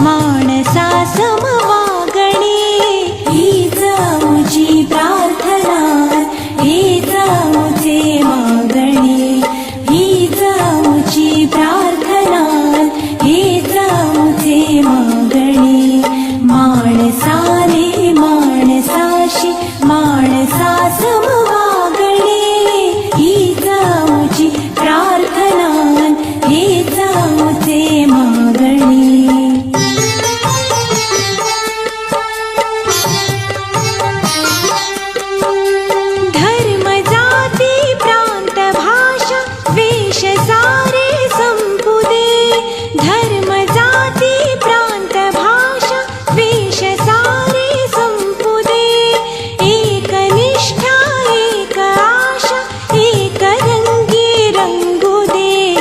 माणसा समवागणे हीच आमची प्रार्थना हीच आमचे मागणे हीच आमची प्रार्थना हीच आमचे मागणे माणसाने माणसाशी माणसा समवागणे हीच आमची प्रार्थना हीच आमचे मागणे धर्म जाती प्रांत भाषा वेश सारे संपुदे धर्म जाती प्रांत भाषा वेश सारे संपुदे एक निष्ठा एक आशा एक रंगी रंगू दे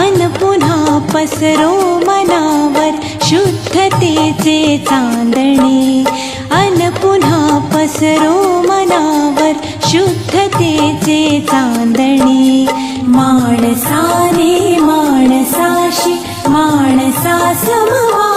अन पुन्हा पसरो मनावर शुद्धतेचे चांदणे अन पुन्हा पसरो मनावर शुद्धतेचे चांदणे माणसाने माणसाशी माणसा समवा